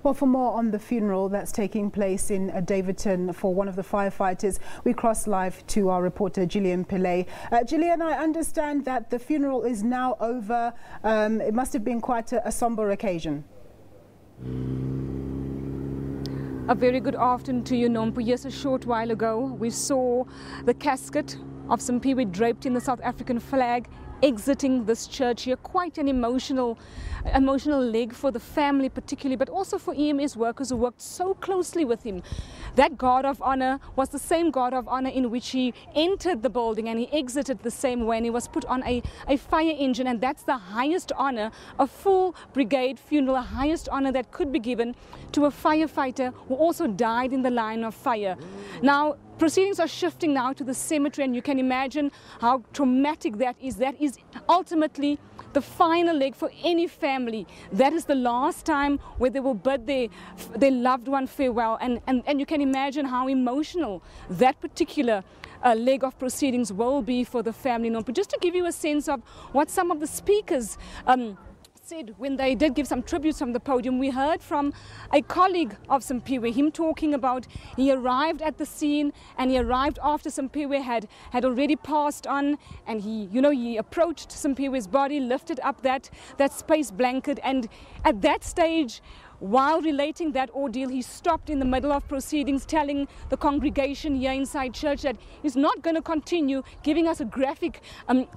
Well, for more on the funeral that's taking place in Daveyton for one of the firefighters, we cross live to our reporter Gillian Pillay. Gillian, I understand that the funeral is now over. It must have been quite a somber occasion. A very good afternoon to you, Nompu. Yes, a short while ago, we saw the casket of Simphiwe draped in the South African flag exiting this church here. Quite an emotional leg for the family particularly, but also for EMS workers who worked so closely with him. That guard of honor was the same guard of honor in which he entered the building, and he exited the same way, and he was put on a fire engine, and that's the highest honor, a full brigade funeral, the highest honor that could be given to a firefighter who also died in the line of fire. Now, proceedings are shifting now to the cemetery, and you can imagine how traumatic that is. That is ultimately the final leg for any family. That is the last time where they will bid their loved one farewell, and you can imagine how emotional that particular leg of proceedings will be for the family. But just to give you a sense of what some of the speakers said when they did give some tributes from the podium, we heard from a colleague of Simphiwe, him talking about he arrived at the scene, and he arrived after Simphiwe had already passed on, and he approached Simphiwe's body, lifted up that space blanket, and at that stage, while relating that ordeal, he stopped in the middle of proceedings, telling the congregation here inside church that he's not going to continue, giving us a graphic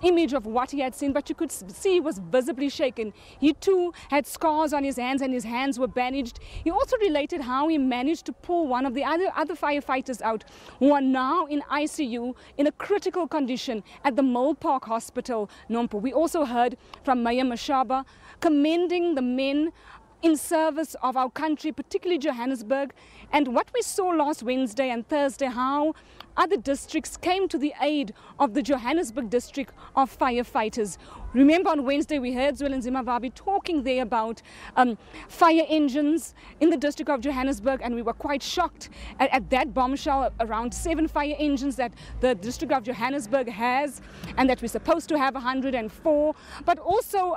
image of what he had seen, but you could see he was visibly shaken. He too had scars on his hands, and his hands were bandaged. He also related how he managed to pull one of the other firefighters out, who are now in ICU in a critical condition at the Mole Park Hospital, Nompu. We also heard from Mayor Mashaba commending the men in service of our country, particularly Johannesburg, and what we saw last Wednesday and Thursday, how other districts came to the aid of the Johannesburg district of firefighters. Remember, on Wednesday we heard Zwelin Zimavabi talking there about fire engines in the district of Johannesburg, and we were quite shocked at that bombshell, around 7 fire engines that the district of Johannesburg has, and that we're supposed to have 104. But also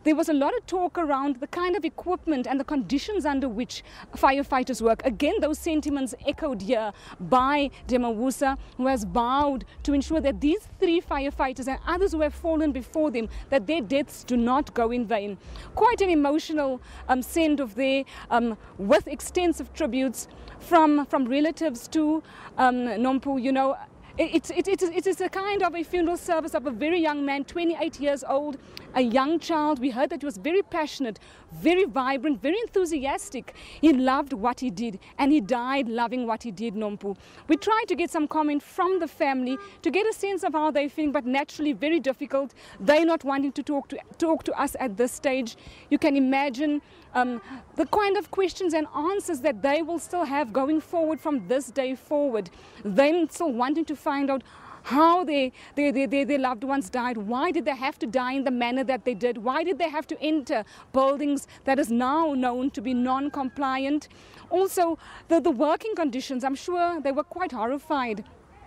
there was a lot of talk around the kind of equipment and the conditions under which firefighters work. Again, those sentiments echoed here by Demawusa, who has vowed to ensure that these 3 firefighters and others who have fallen before them, that their deaths do not go in vain. Quite an emotional send-off there, with extensive tributes from relatives to Nompu. It is a kind of a funeral service of a very young man, 28 years old, a young child. We heard that he was very passionate, very vibrant, very enthusiastic. He loved what he did, and he died loving what he did, Nompu. We tried to get some comment from the family to get a sense of how they're feeling, but naturally very difficult. They're not wanting to talk to us at this stage. You can imagine the kind of questions and answers that they will still have going forward from this day forward. They're still wanting to find out how their loved ones died. Why did they have to die in the manner that they did? Why did they have to enter buildings that is now known to be non-compliant? Also, the working conditions. I'm sure they were quite horrified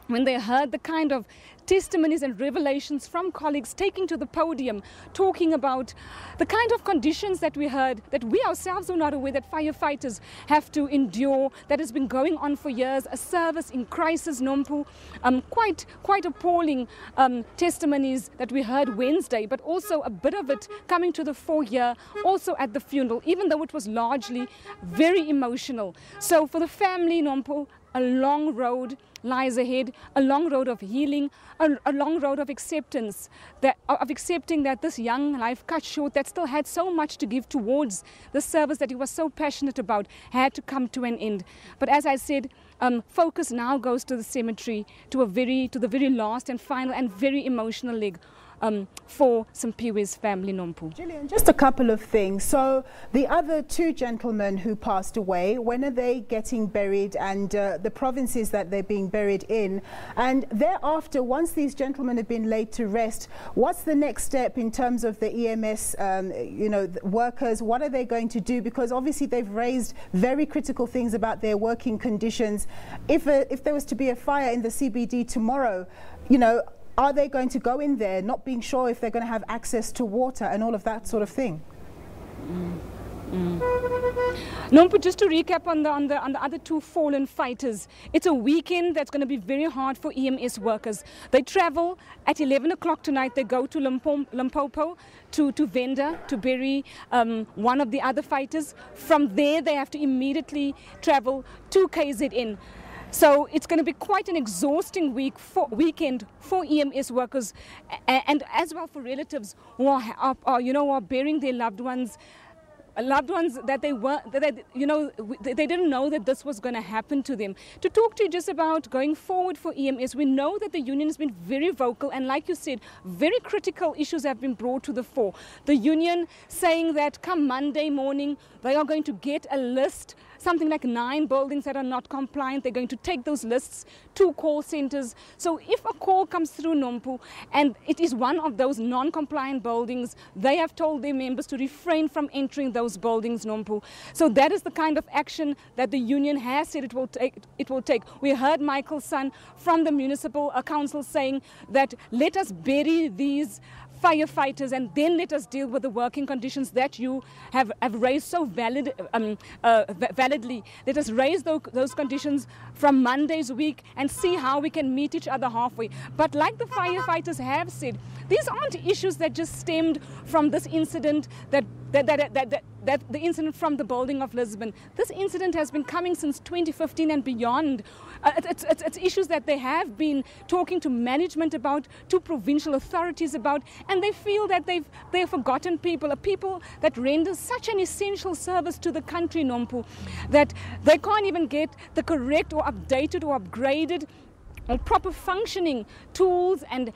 when they heard the kind of testimonies and revelations from colleagues taking to the podium, talking about the kind of conditions that we heard, that we ourselves are not aware that firefighters have to endure, that has been going on for years, a service in crisis, Nompu. Quite appalling testimonies that we heard Wednesday, but also a bit of it coming to the fore here, also at the funeral, even though it was largely very emotional. So for the family, Nompu, a long road lies ahead, a long road of healing, a long road of acceptance, of accepting that this young life cut short, that still had so much to give towards the service that he was so passionate about, had to come to an end. But as I said, focus now goes to the cemetery, to the very last and final and very emotional leg for Simphiwe's family, Nompu. Gillian, just a couple of things. So the other 2 gentlemen who passed away, when are they getting buried, and the provinces that they're being buried in? And thereafter, once these gentlemen have been laid to rest, what's the next step in terms of the EMS workers? What are they going to do? Because obviously they've raised very critical things about their working conditions. If there was to be a fire in the CBD tomorrow, are they going to go in there not being sure if they're going to have access to water and all of that sort of thing? Nompu, just to recap on the other two fallen fighters, it's a weekend that's going to be very hard for EMS workers. They travel at 11 o'clock tonight. They go to Limpopo, to Venda, to bury one of the other fighters. From there, they have to immediately travel to KZN. So it's going to be quite an exhausting weekend for EMS workers, and as well for relatives who are burying their loved ones that they didn't know that this was going to happen to them. To talk to you just about going forward for EMS, we know that the union has been very vocal, and like you said, very critical issues have been brought to the fore. The union saying that come Monday morning they are going to get a list, something like 9 buildings that are not compliant. They're going to take those lists to call centers. So if a call comes through Nompu and it is one of those non-compliant buildings, they have told their members to refrain from entering those buildings, Nompu. So that is the kind of action that the union has said it will take. We heard Michael's son from the municipal council saying that let us bury these firefighters and then let us deal with the working conditions that you have raised so validly. Let us raise those conditions from Monday's week and see how we can meet each other halfway. But like the firefighters have said, these aren't issues that just stemmed from this incident, that the incident from the building of Lisbon. This incident has been coming since 2015 and beyond. It's issues that they have been talking to management about, to provincial authorities about, and they feel that they've forgotten people, a people that render such an essential service to the country, Nompu, that they can't even get the correct or updated or upgraded or proper functioning tools and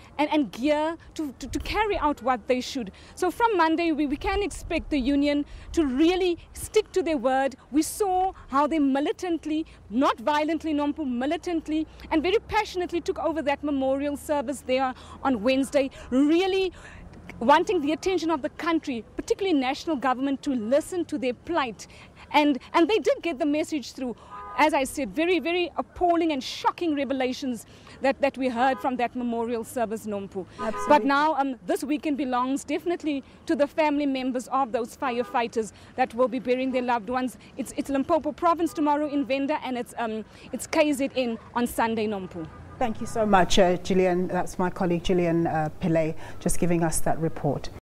gear to carry out what they should. So from Monday, we can expect the union to really stick to their word. We saw how they militantly, not violently, Nompu, militantly and very passionately took over that memorial service there on Wednesday, really wanting the attention of the country, particularly national government, to listen to their plight. And they did get the message through. As I said, very, very appalling and shocking revelations that we heard from that memorial service, Nompu. Absolutely. But now this weekend belongs definitely to the family members of those firefighters that will be burying their loved ones. It's Limpopo province tomorrow in Venda, and it's KZN on Sunday, Nompu. Thank you so much, Gillian. That's my colleague Gillian Pillay just giving us that report.